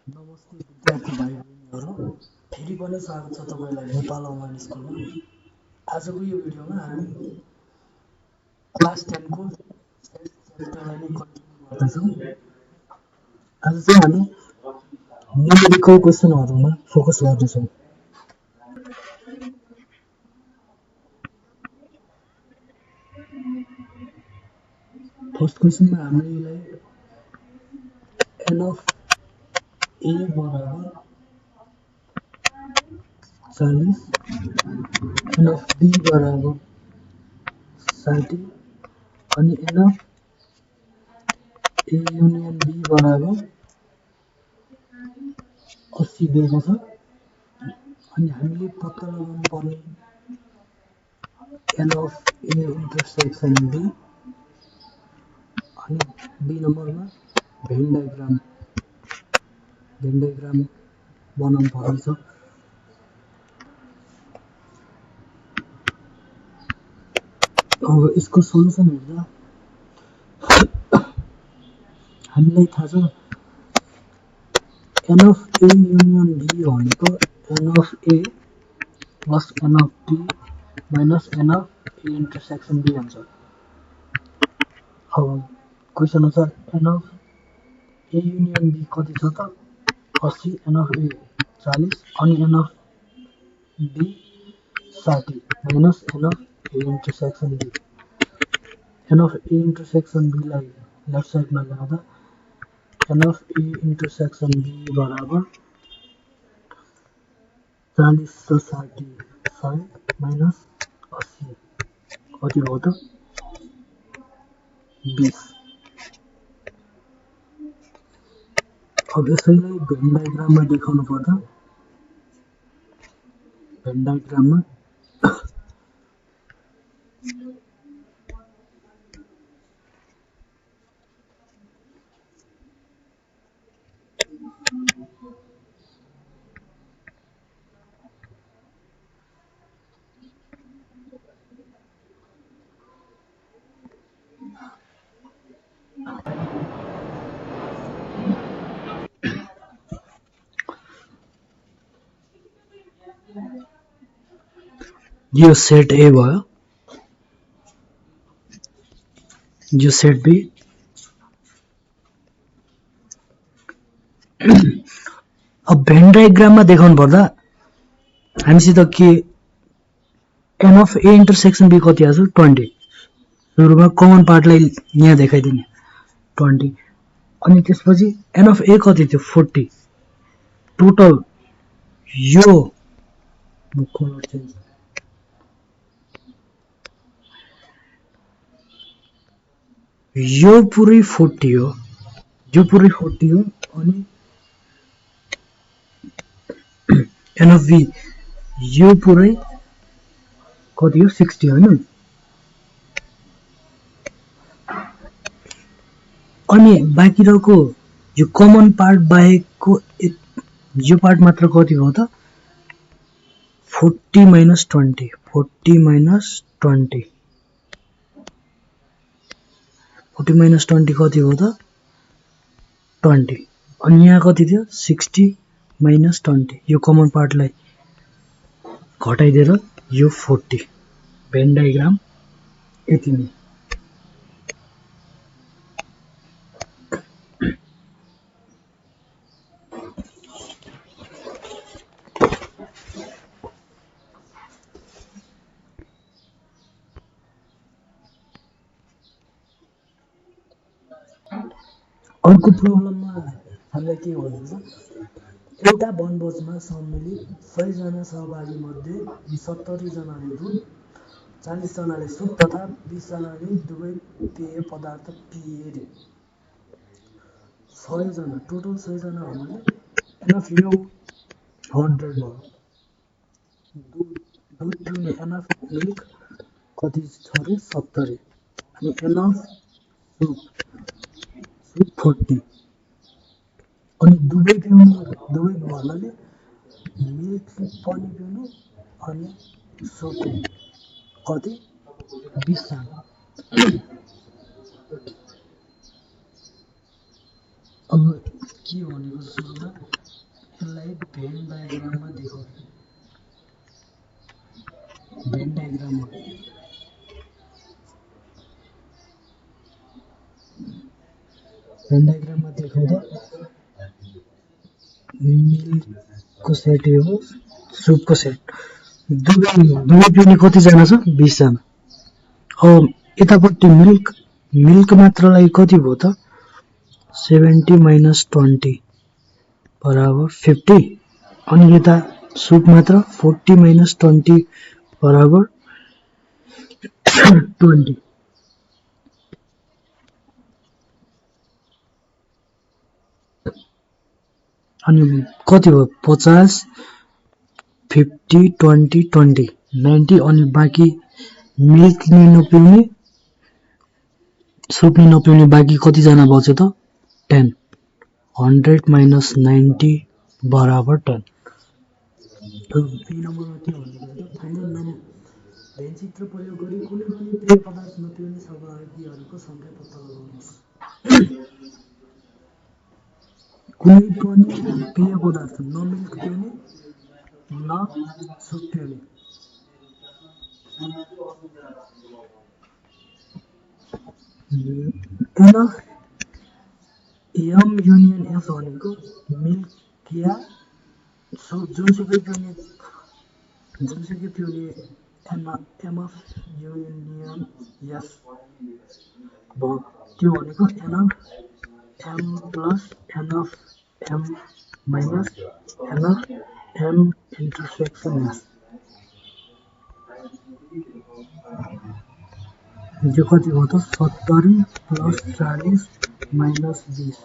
नमस्ते विद्यार्थी भाइ बहिनीहरू, फेरि पनि स्वागत छ तपाईँलाई नेपाल अनलाइन स्कुलमा। आजको यो भिडियोमा हामी क्लास 10 को च्याप्टरलाई नै कन्टिन्यू गर्दैछौँ। आज चाहिँ हामी न्युमेरिकल क्वेसनहरूमा फोकस गर्दैछौँ। फर्स्ट क्वेसनमा हामीलाई n of a बराबर 40, n of b बराबर 60 अनि n of a union b बराबर 80 दिएको छ। अनि हामीले पत्ता लगाउनु पर्ने n of a intersection b अनि b नम्बरमा भेन डायग्राम बनाउनु पर्नेछ। अब यसको सल्युसन हेर्दा हामीलाई थाहा छ n of a union b भनेको n of a plus n of b minus n of a intersection b हुन्छ। अब क्वेसन अनुसार n of a union b कति छ त 80, n of a 40 अनि n of b 60 minus n of a intersection b। n of a intersection b लाई left साइडमा ल्याउँदा n of a intersection b बराबर 40 र 60 100 माइनस 80 कति हो त 20। अब यसैलाई भेन डायग्राममा देखाउनु पर्दा भेन डायग्राममा यो सेट ए भयो, यो सेट बी। अब भेन डायग्राममा देखाउनु पर्दा हामीसित के n of a intersection b कति आछ 20। सुरुमा कमन पार्टलाई यहाँ देखाइदिने 20 अनि त्यसपछि n of a कति थियो 40। टोटल यो पुरै 40 हो, यो पुरै 40 हो अनि n of b यो पुरै कति हो 60 हैन। अनि बाँकी रहेको यो कमन पार्ट बाहेकको यो पार्ट मात्र कति हो त 40 माइनस 20 40 माइनस 20 40 माइनस 20 कति हो त 20 अनि यहाँ कति थियो 60 माइनस 20 यो कमन पार्टलाई घटाइदिएर यो 40। भेन डायग्राम यति नै। अर्को प्रब्लममा हामीलाई के भन्छ एउटा वनभोजमा सम्मिलित 100 जना सहभागी मध्ये 70 जनाले दुध 40 जनाले सुप तथा 20 जनाले दुवै पेय पदार्थ पिए रे। 100 जना टोटल 100 जना हुनाले एनफ यो 100 भयो। दुध पिउने एनफ मिल्क कति छ रे 70 अनि एनफ सुप 40 अनि दुवै भन्नाले मिल्क पनि पिउनु अनि सुप कति 20 जना। अब के भनेको सुरुमा यसलाई भेन डायग्राममा देखाउँ। भेन डायग्राममा देखाउँदा मिल्कको सेट यो हो, सुपको सेट दुवै पिउने कतिजना छ? 20 जना। अब यतापट्टि मिल्क मात्रलाई कति भयो त? 70 माइनस 20 बराबर 50। अनि यता सुप मात्र 40 माइनस 20 बराबर 20। अनि कति भयो? 50 50 20 20 90। अनि बाँकी मिल्क नि नपिउने सुप नि नपिउने बाँकी कतिजना बच्यो त? 10। 100 माइनस 90 बराबर 10। बी नम्बरमा के भनेको छ त? फाइनल भेन चित्र प्रयोग गरी कुनै पनि पेय पदार्थ नपिउने सहभागीहरूको सङ्ख्या पत्ता लगाउनुहोस्। कुनै पनि पेय पदार्थ, न मिल्क पिउने न सुप पिउने, एनफ एम युनियन एफ भनेको मिल्क या सुप जुनसुकै पिउने एमएफ युनियन एस भयो। त्यो भनेको n of M plus n of M minus n of M intersection S. यो कति भयो त? 70 प्लस 40 माइनस 20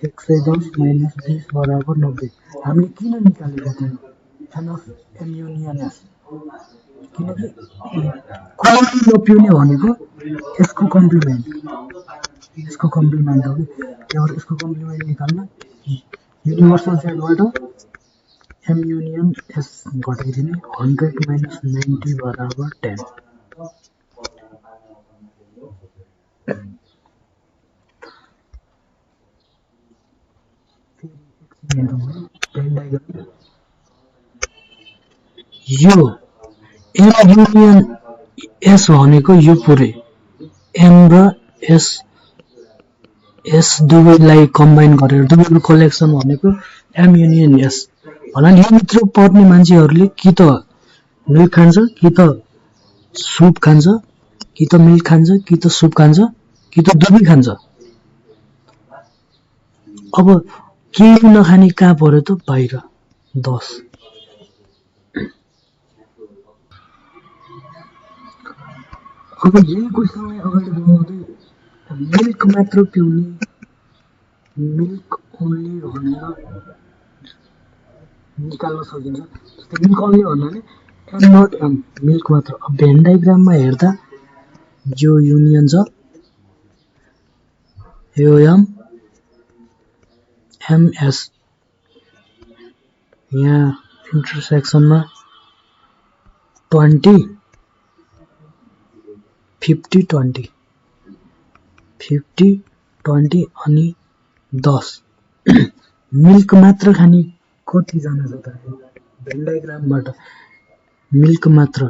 110 माइनस 20 बराबर 90। हामीले किन निकालेको थियौँ एनफ एम युनियन एस? किनकि कुनै नपिउने भनेको यसको कम्प्लिमेन्ट हो कि त्यहाँबाट यसको कम्प्लिमेन्ट निकाल्न युनिभर्सल सेटबाट एम युनियन एस घटाइदिने। 100 माइनस 90 बराबर 10। यो एम युनियन एस भनेको यो पुरै एम र एस दुवैलाई कम्बाइन गरेर दुवैको कलेक्सन भनेको एम युनियन एस। भन्नाले यो भित्र पढ्ने मान्छेहरूले कि त मिल्क खान्छ, कि त सुप खान्छ, कि त मिल्क खान्छ, कि त सुप खान्छ, कि त दुवै खान्छ। अब केही नखाने कहाँ पर्यो त? बाहिर 10। अब यही क्वेसनलाई अगाडि बढाउँदै मिल्क मात्र पिउने, मिल्क ओन्ली भनेर निकाल्न सकिन्छ। जस्तै मिल्क ओन्ली भन्नाले एम नट एम, मिल्क मात्र। अब भेन डायग्राममा हेर्दा यो युनियन छ, यो एम एमएस, यहाँ इन्टरसेक्सनमा 20 50 20 50 20 अनि 10। मिल्क मात्र खाने कतिजना छ त? भेन डायग्रामबाट मिल्क मात्र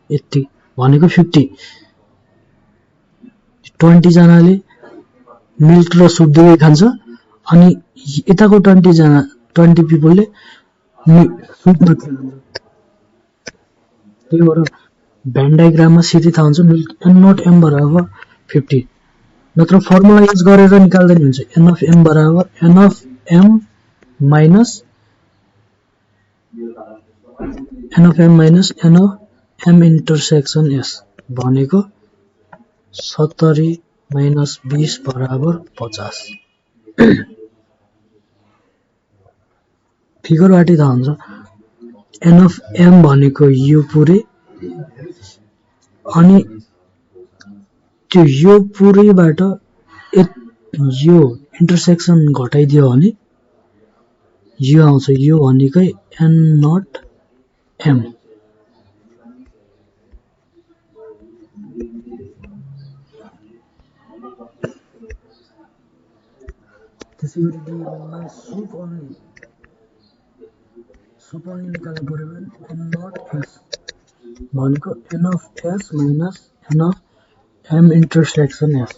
यति भनेको 50। 20 जनाले मिल्क र सुप दुवै खान्छ। अनि यताको 20 पिपलले सुप मात्र खान्छ। त्यही भएर भेन डायग्राममा सिधै थाहा हुन्छ मिल्क एम नट एम बराबर 50। नत्र फर्मुला युज गरेर निकाल्दा नि हुन्छ। एन अफ एम बराबर an of M minus an of M intersection S भनेको 70 माइनस 20 बराबर 50। फिगरबाटै थाहा हुन्छ। एन अफ एम भनेको यो पुरै, अनि त्यो यो पुरैबाट यो इन्टरसेक्सन घटाइदियो भने यो आउँछ। यो भनेकै एन नट एम। त्यसै गरी डी सुप only निकाल्नु पर्यो भने n not s भनेको n of s minus n of m intersection s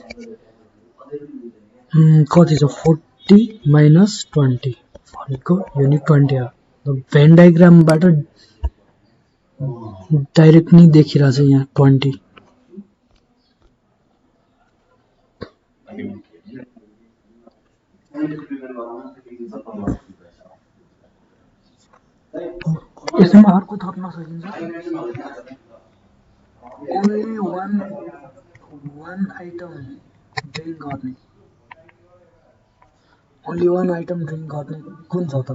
कति छ 40 minus 20 भनेको युनिट 20 हो भेन डायग्रामबाट डाइरेक्ट नै देखिरहेछ यहाँ 20 यसमा अर्को थप्न सकिन्छ only one item drink गर्ने only one item drink गर्ने कुन छ त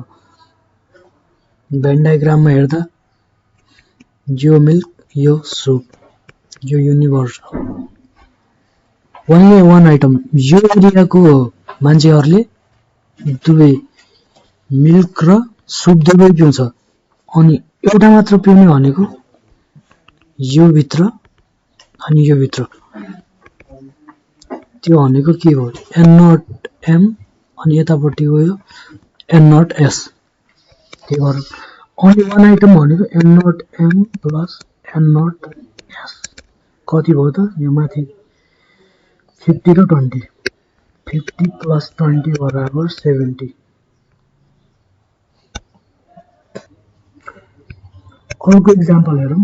भेन डायग्राममा हेर्दा यो मिल्क यो सुप यो युनिभर्स only one item यो एरियाको मान्छेहरुले दुवै मिल्क र सुप दुवै पिउँछ अनि एउटा मात्र पिउने भनेको यो भित्र अनि यो भित्र त्यो भनेको के हो n not m अनि यतापट्टि गयो n not s त्यही भएर only one item भनेको n not m plus n not s कति भयो त यो माथि 50 र 20 50 plus 20 बराबर 70 अर्को एक्जाम्पल हेरौं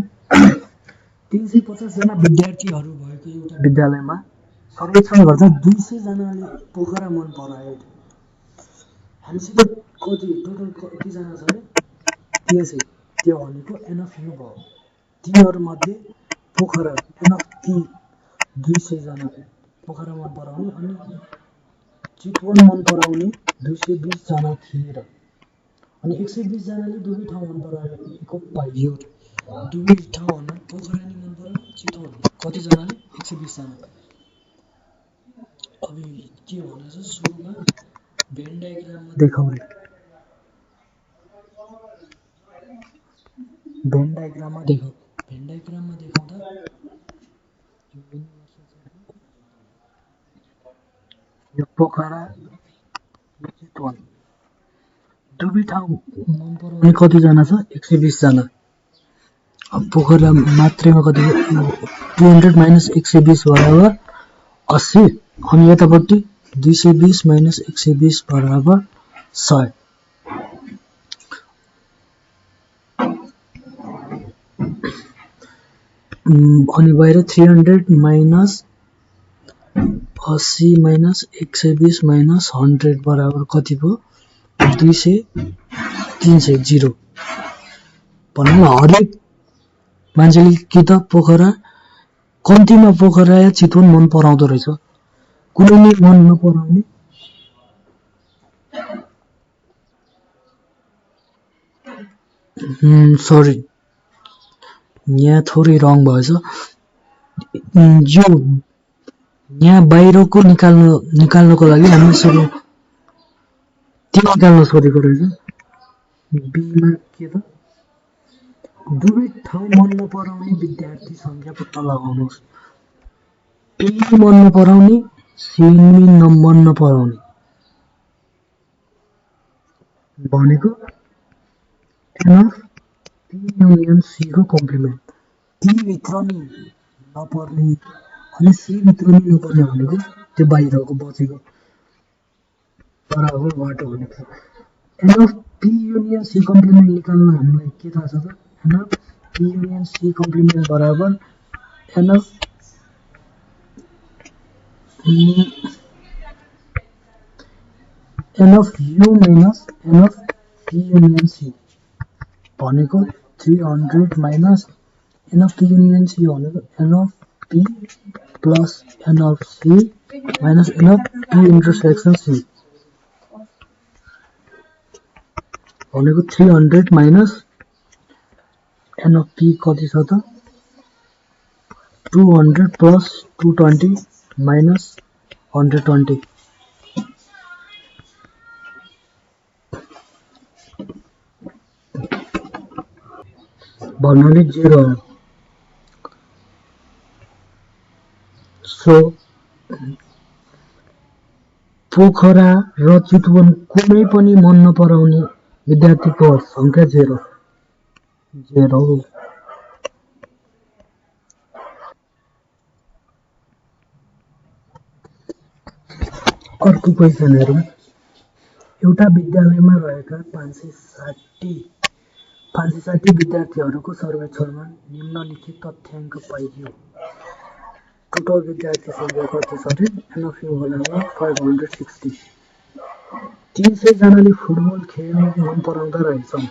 350 जना विद्यार्थीहरु भएको एउटा विद्यालयमा सर्वेक्षण गर्दा 200 जनाले पोखरा मन पराए हामीसित कति टोटल कति जना छ रे 300 त्यो भनेको n of u भयो तिनीहरु मध्ये पोखरा n of p 200 जना पोखरा मन पराउने अनि चितवन मन पराउने 220 जना थिए र अनि 120 जनाले दुवै ठाउँ मन पराएको पाइयो दुवै ठाउँ भन्दा पोखरा नि मन परायो चितवन कति जनाले 120 जना अब के भनेछ सुरुमा भेन डायग्राममा देखाउने भेन डायग्राममा देखाउँदा यो पोखरा यो चितवन दुवै ठाउँ मन पराउने कति जना छ 120 जना अब पोखरा मात्रेमा कति 200 minus 120 बराबर 80 अनि यतापट्टि 220 minus 120 बराबर 100 अनि बाहिर 300 minus 80 minus 120 minus 100 बराबर कति भयो 200 300 0 भन्नु हरेक मान्छेले के त पोखरा कम्तीमा पोखरा या चितवन मन पराउँदो रहेछ कुनै नै मन नपराउने सरी यहाँ थोरै रङ भएछ यो यहाँ बाहिरको निकाल्नको लागि हामी सुरु त्यो निकाल्न सोधेको रहेछ बी मा के त दुवै ठाउँ मन नपराउने विद्यार्थी संख्या पत्ता लगाउनुहोस् ए मन नपराउने सी मन नपराउने भनेको n of p union c को कम्प्लिमेन्ट p भित्र नि नपर्ने अनि c भित्र नि नपर्ने भनेको त्यो बाहिरको बचेको बराबर बाटो भनेको n of p union c complement निकाल्न हामीलाई के थाहा छ त n of p union c complement बराबर n of u minus n of p union c भनेको 300 minus n of p union c भनेको n of p plus n of c minus n of p intersection c भनेको 300 minus n of p कति छ त 200 plus 220 minus 120 भन्नाले 0 हो so Pokhara र चितवन कुनै पनि मन नपराउने विद्यार्थीको संख्या 0। अर्को क्वेसन हेरौँ। एउटा विद्यालयमा रहेका 560 विद्यार्थीहरूको सर्वेक्षणमा निम्नलिखित तथ्याङ्क पाइयो। टोटल विद्यार्थी संख्या कति छ अरे? एनएफयू बराबर 560। 300 जनाले फुटबल खेल्न मन पराउँदा रहेछन्।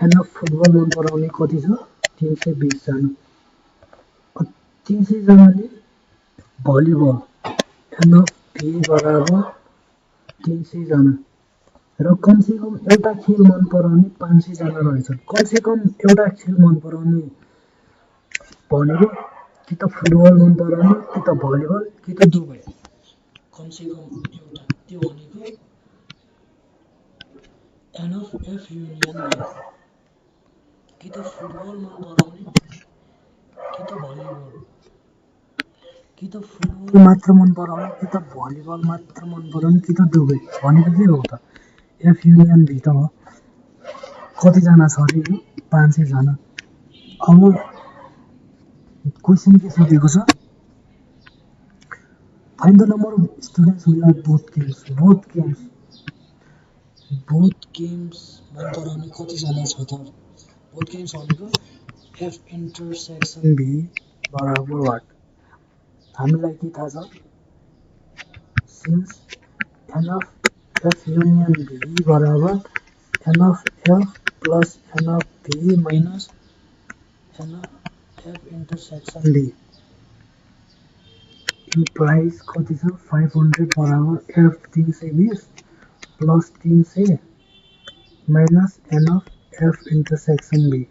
एनएफ फुटबल मन पराउने कति छ? 320 जना। 300 जनाले भलिबल, एनएफ भी बराबर 300 जना। र कमसेकम एउटा खेल मन पराउने 500 जना रहेछन्। कमसेकम एउटा खेल मन पराउने भनेको कि त फुटबल मन पराउने, कि त भलिबल, कि त दुवै। कमसेकम एउटा, त्यो भनेको एनएफ युनियन भयो। कि त फुटबल मन पराउने, कि त भलिबल, कि त फुटबल मात्र मन पराउने, कि त भलिबल मात्र मन पराउने, कि त दुवै। भनेको के हो त? एफ युनियन भी त हो। कतिजना छ अरे यो? 500 जना। अब क्वेसन के सोधेको छ? Find the number of students who like both games मन पराउने कतिजना छ त? बोथ गेम्स भनेको एफ इन्टरसेक्सन भी बराबर वाट? हामीलाई के थाहा छ? Since NF F union B बराबर NF F plus NF B minus NF F intersection B implies कति छ? 500 बराबर F 320 plus 300 minus NF F intersection B.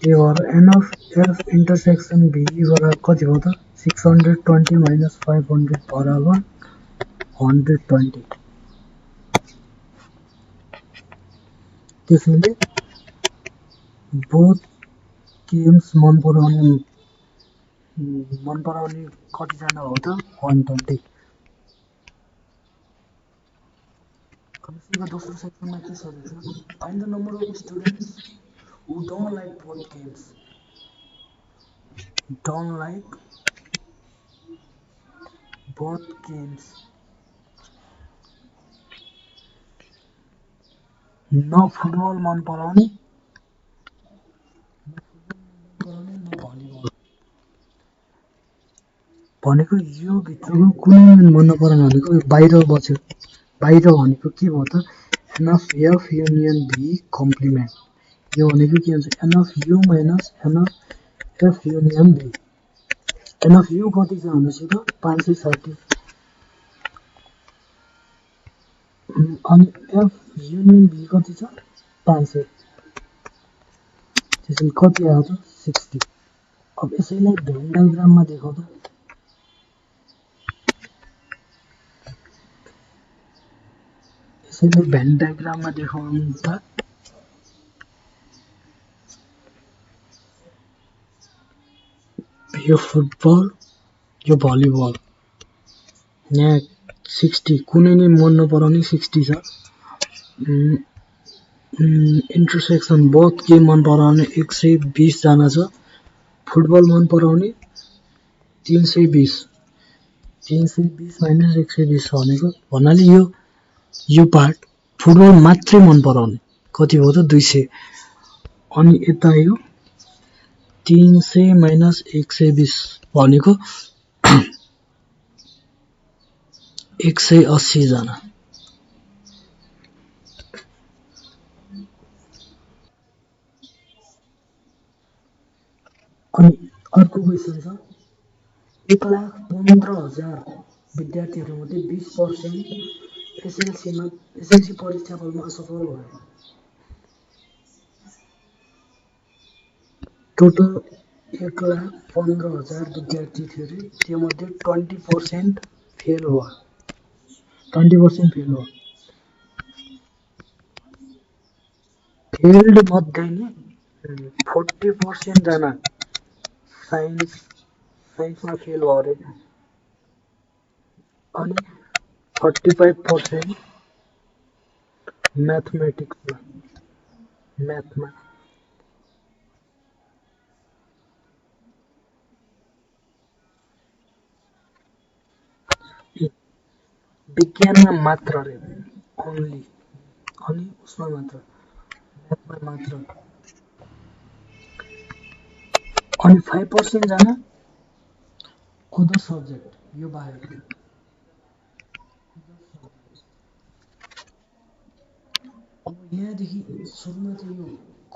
ये भएर एनएफ एफ इन्टरसेक्सन भी बराबर कति हो त? 620 माइनस 500 बराबर 120। त्यसैले बोथ गेम्स मन पराउने कतिजना हो त? 120। दोस्रो सेक्सनमा के सोधेको छ? Find the number of students who don't like both games. Don't like both games. न फुटबल मन पराउने, न भलिबल। भनेको यो भित्रको कुनै मन नपराउने भनेको बाहिर बच्यो। बाहिर भनेको के भयो त? N of F union B complement. यो भनेको के हुन्छ? N of U minus NF F union B. N of U कति छ हामीसित? 560। अनि एफ युनियन भी कति छ? 500। त्यसैले कति आयो त? 60। अब यसैलाई भेन डायग्राममा देखाउ त। यसैलाई भेन डायग्राममा देखाउनु त। यो फुटबल, यो भलिबल। यहाँ 60 कुनै नै मन नपराउने 60 छ। इन्टरसेक्सन बोथ गेम मन पराउने 120 जना छ। फुटबल मन पराउने 320। 320 माइनस 120 भनेको भन्नाले यो पार्ट फुटबल मात्रै मन पराउने कति हो त? 200। अनि यता यो 300 माइनस 120 भनेको 180 जना। अनि अर्को क्वेसन छ 1,15,000 विद्यार्थीहरूमध्ये 20% एसएलसी परीक्षाफलमा असफल भयो। टोटल 1,15,000 विद्यार्थी थियो अरे, त्यो मध्ये 20% फेल भयो। 20% फेल भयो। फेल्ड मध्ये नि 40% जना साइन्समा फेल भयो अरे। अनि 45% म्याथमा विज्ञानमा मात्र रे ओन्ली अनि उसमा मात्र म्याथमा मात्र अनि 5% जना अदर सब्जेक्ट यो बाहेक अब यहाँदेखि सुरुमा चाहिँ यो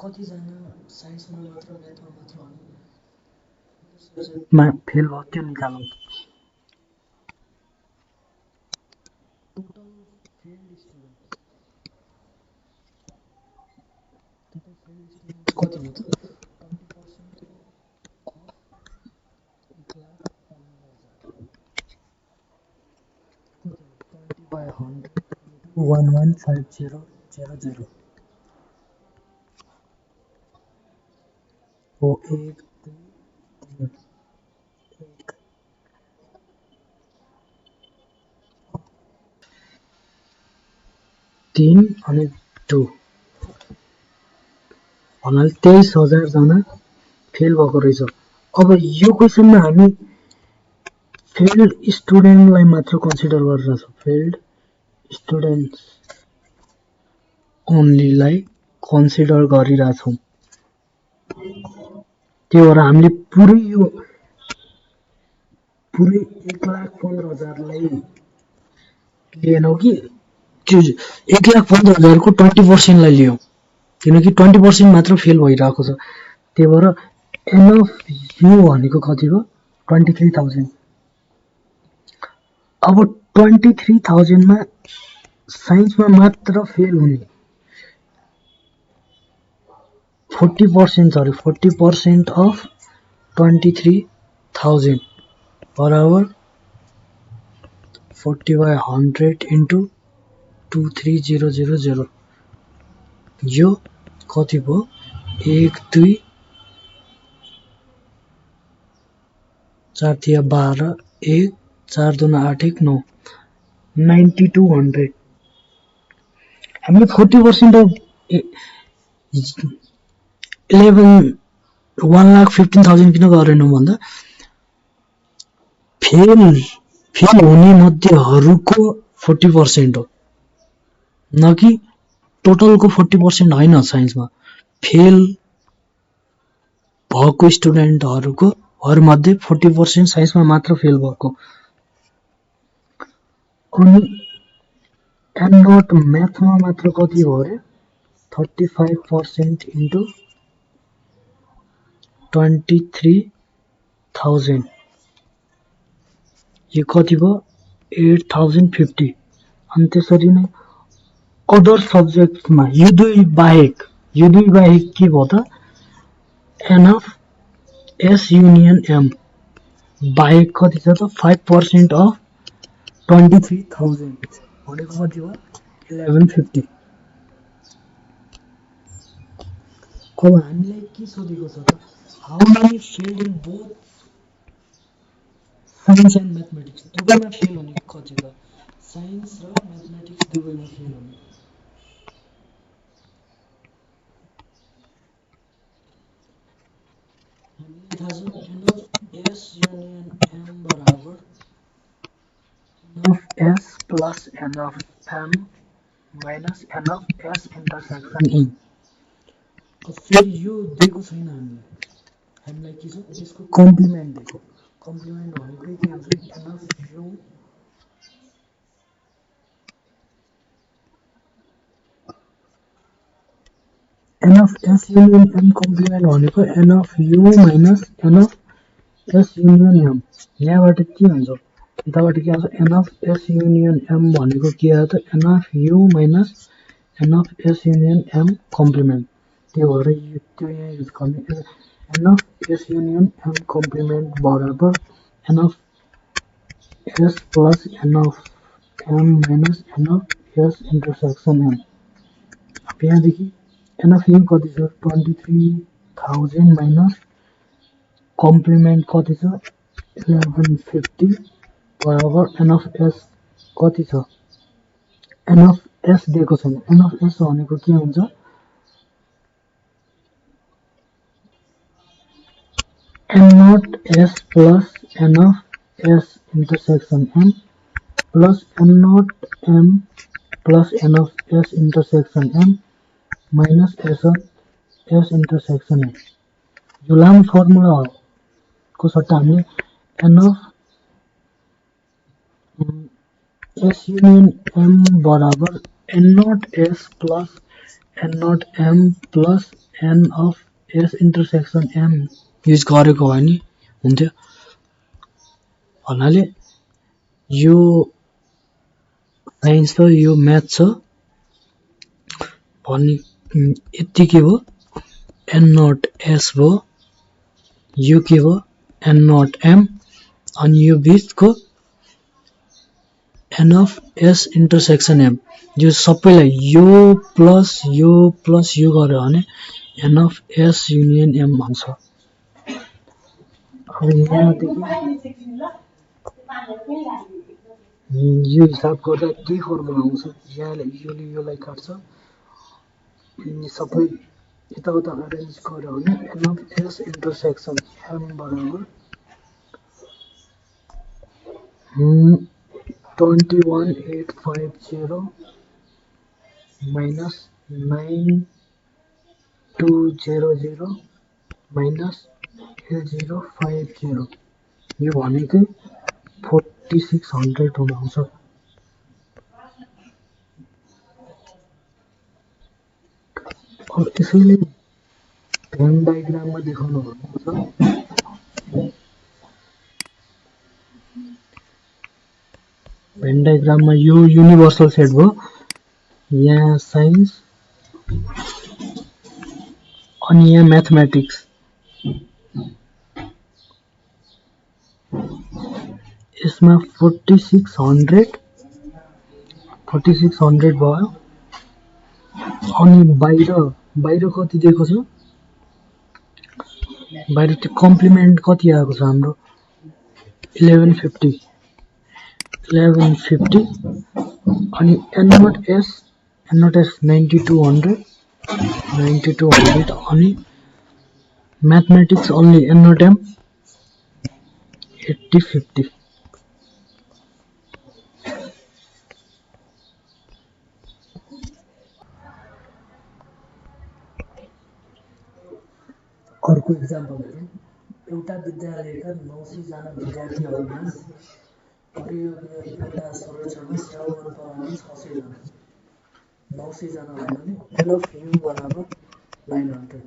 कतिजना साइन्समा मात्र म्याथमा मात्र सब्जेक्टमा फेल भयो त्यो निकालौँ टोटल फेल्ड स्टुडेन्ट कति हो त 20% अफ 1,15,000 115000 हो 1 2 3 3 अनि 2 भन्नाले 23,000 जना फेल भएको रहेछ अब यो क्वेसनमा हामी फेल्ड स्टुडेन्टलाई मात्र कन्सिडर गरिरहेको छौँ फेल्ड स्टुडेन्ट्स ओन्लीलाई कन्सिडर गरिरहेछौँ त्यो भएर हामीले पुरै 1,15,000लाई लिएनौँ कि 1,15,000 को 20% लाई लियौँ किनकि 20% मात्र फेल भइरहेको छ त्यही भएर एन अफ यु भनेको कति हो 23,000 अब 23,000 मा साइन्समा मात्र फेल हुने 40% अफ 23,000 बराबर 40/100 इन्टु 23,000 यो कति भयो 1 2 4 तिया 12 1 4 दुना 8 1 9 9200 हामीले 40% अफ 1,15,000 किन गरेनौँ भन्दा फेल हुने मध्येहरूको 40% हो न कि टोटलको 40% होइन साइन्समा फेल भएको स्टुडेन्टहरूको मध्ये 40% साइन्समा मात्र फेल भएको अनि एन्ड नट म्याथमा मात्र कति भयो अरे 35% इन्टु 23,000 यो कति भयो 8,050 अनि त्यसरी नै अदर सब्जेक्टमा यो दुई बाहेक के भयो त an of S union M बाहेक कति छ त 5% अफ 23,000 भनेको कति हो 1150 अब हामीलाई के सोधेको छ त how many failed in both science and mathematics दुवैमा फेल हुने कति त साइन्स र म्याथमेटिक्स दुवैमा फेल हुने हामीले थाहा छ N of S union M बराबर an of S plus N of M minus an of S intersection M फेरि यो दिएको छैन हामीलाई के छ यसको कम्प्लिमेन्ट दिएको कम्प्लिमेन्ट भनेको के हुन्छ an of U N of S union M complement भनेको N of U minus an of S union M यहाँबाट के हुन्छ यताबाट के आउँछ N of S union M भनेको के आयो त an of U minus an of S union M complement त्यो भएर त्यो यहाँ युज गर्ने N of S union M complement बराबर an of S plus N of M minus an of S intersection am यहाँदेखि एन अफ यु कति छ 23,000 minus complement कति छ 1150 बराबर n of s कति छ n of s दिएको छैन n of s भनेको के हुन्छ n naught s plus n of s intersection m plus n naught m plus n of s intersection m minus s of s intersection m यो लामो formula को सट्टा हामीले n of s union m बराबर n naught s plus n naught m plus n of s intersection m use गरेको भए नि हुन्थ्यो भन्नाले यो साइन्स छ यो म्याथ छ भन्ने यतिकै हो n naught s भयो यो के भयो n naught m अनि यो बीचको n of s intersection m यो सबैलाई यो प्लस यो गर्यो भने n of s union m भन्छ अब यहाँदेखि यो हिसाब गर्दा के फर्मुला आउँछ यहाँले योलाई काट्छ अनि सबै यताउता अरेन्ज गर्यो भने n of s intersection m बराबर 21850 minus 9200 minus 8050 यो भनेकै 4600 हुन आउँछ अब त्यसैले भेन डायग्राममा देखाउनु भएको छ भेन डायग्राममा यो युनिभर्सल सेट भयो यहाँ साइन्स अनि यहाँ म्याथमेटिक्स यसमा 4600 भयो अनि बाहिर कति दिएको छ बाहिर त्यो कम्प्लिमेन्ट कति आएको छ हाम्रो 1150 अनि n naught s 9200 अनि mathematics only n naught m 8050 अर्को एक्जाम्पल हेरौँ एउटा विद्यालयका 900 जना विद्यार्थीहरूमा प्रयोगमा एउटा संरचनामा स्याउमन पराउने 600 जना 900 जना भन्नाले n of u बराबर 900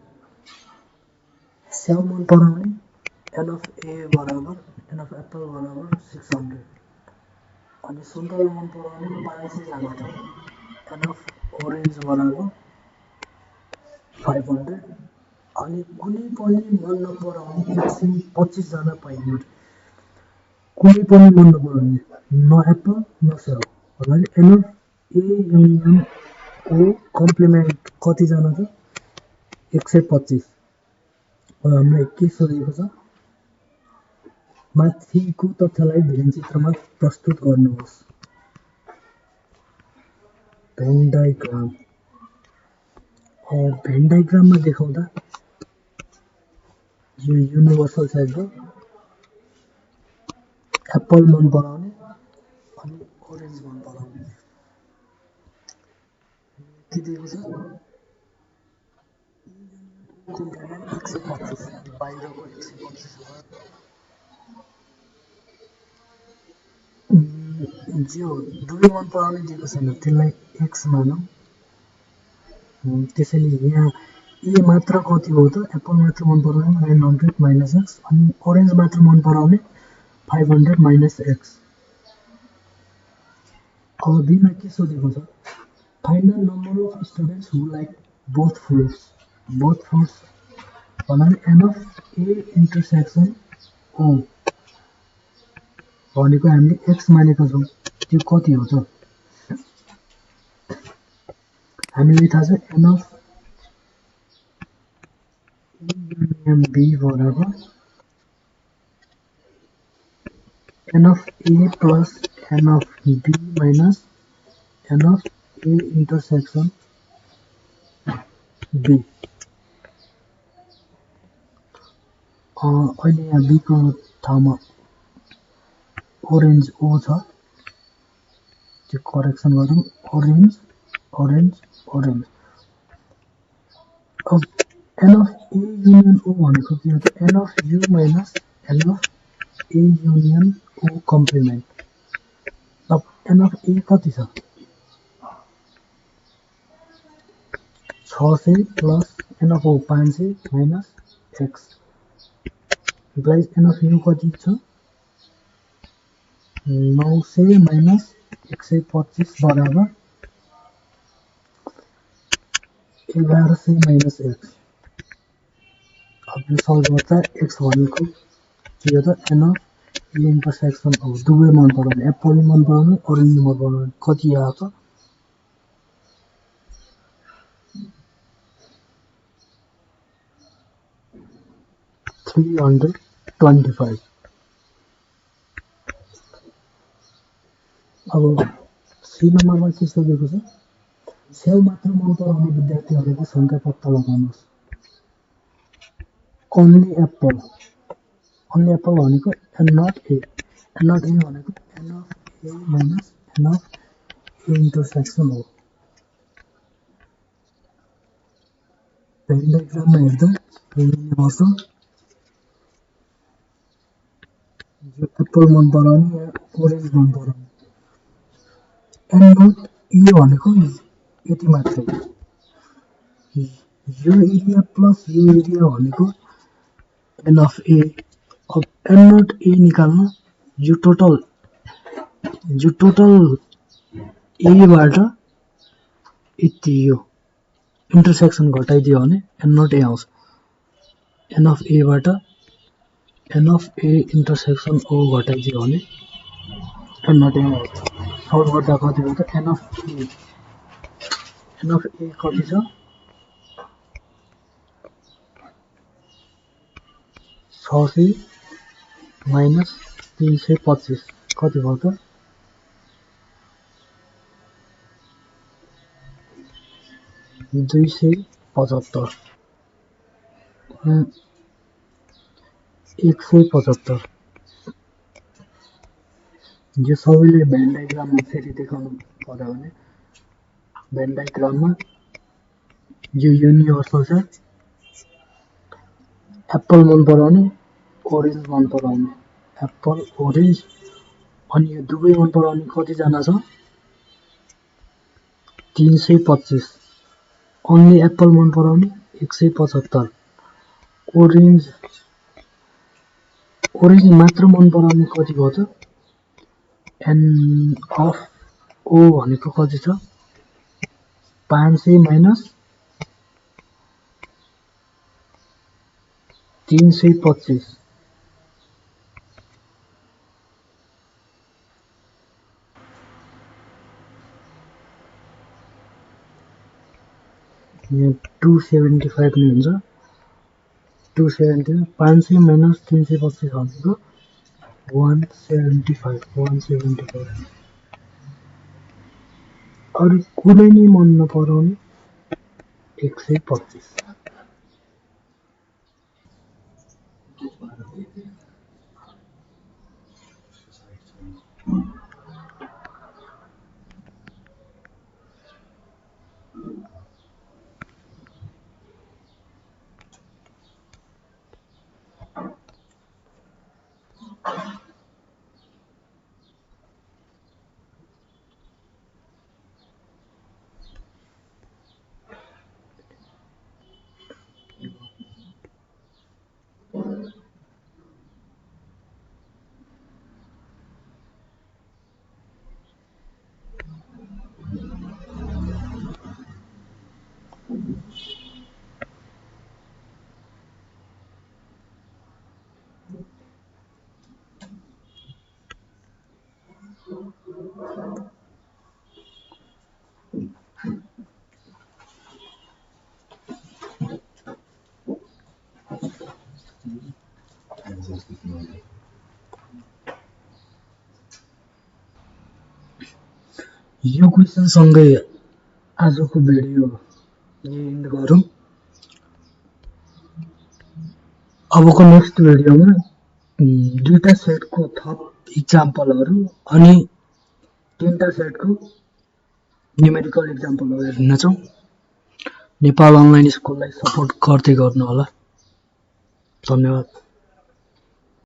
स्याउमन पराउने n of a बराबर n of apple बराबर 600 अनि सुन्तला मन पराउने 500 जना छ n of orange बराबर 500 अनि कुनै पनि मन नपराउने 125 जना पाइने कुनै पनि मन नपराउने न एप्पल न स्याउ भन्नाले n of a union o complement कति जना छ 125 अब हामीलाई के सोधेको छ माथिको तथ्यलाई भेन चित्रमा प्रस्तुत गर्नुहोस् भेन डायग्राममा देखाउँदा यो युनिभर्सल सेट हो एप्पल मन पराउने अनि ओरेन्ज मन पराउने के दिएको छ कम्प्लिमेन्ट 125 बाहिरको 125 जो दुई मन पराउने दिएको छैन त्यसलाई x मानौँ त्यसैले यहाँ ए मात्र कति हो त एप्पल मात्र मन पराउने 900 माइनस x अनि ओरेन्ज मात्र मन पराउने 500 माइनस x अब बीमा के सोधेको छ find the number of students who like both fruits भन्नाले n of a intersection o भनेको हामीले x मानेका छौँ त्यो कति हो त हामीलाई थाहा छ n of b बराबर n of a plus n of b minus n of a intersection b. अहिले यहाँ b को ठाउँमा orange o छ, त्यो करेक्सन गरौँ, orange orange orange. अब n of a union o भनेको के हो त, n of u minus n of a union o complement. अब n of a कति छ, 600 plus n of o 500 minus x implies n of u कति छ, 900 माइनस 125 बराबर 1100 माइनस x. अब यो सल्भ गर्दा x भनेको के हो त, n of a इन्टरसेक्सन हो, दुवै मन पराउने, एप्पल मन पराउने, ओरेन्ज मन पराउने, कति आउँछ 325. अब सी नम्बरमा के सोधेको छ, स्याउ मात्र मन पराउने विद्यार्थीहरूको संख्या पत्ता लगाउनुहोस्. ओन्ली एप्पल भनेको n not a भनेको n of a minus n of a intersection हो. भेन डायग्राममा हेर्दा हेर्ने गर्छ, जो एप्पल मन पराउने या ओरेन्ज मन पराउने. n not a भनेको यति मात्रै, यो एरिया प्लस यो एरिया भनेको n of a. अब n not a निकाल्नु, यो टोटल a बाट यति यो इन्टरसेक्सन घटाइदियो भने n not a आउँछ. n of a बाट n of a intersection o घटाइदियो भने n not a आउँछ. सल्भ गर्दा कति भयो त, n of a कति छ, 600 माइनस 325 कति भयो त, 275. 175. यो सबैले भेन डायग्राममा फेरि देखाउनु पर्यो भने, भेन डायग्राममा यो युनिभर्सल छ, एप्पल मन पराउने, ओरेन्ज मन पराउने, एप्पल ओरेन्ज, अनि यो दुवै मन पराउने कतिजना छ, 325. ओन्ली एप्पल मन पराउने 175. ओरेन्ज मात्र मन पराउने कति भयो त, n of o भनेको कति छ, 500 माइनस 325. यहाँ 275 नै हुन्छ, 270, 500 माइनस 325 भनेको 175. अरू कुनै नै मन नपराउने 125. यो क्वेसन सँगै आजको भिडियो एन्ड गरौँ। अबको नेक्स्ट भिडियोमा दुईटा सेटको थप इक्जाम्पलहरू अनि तीनटा सेटको न्युमेरिकल इक्जाम्पलहरू हेर्नेछौँ। नेपाल अनलाइन स्कुललाई सपोर्ट गर्दै गर्नुहोला। धन्यवाद।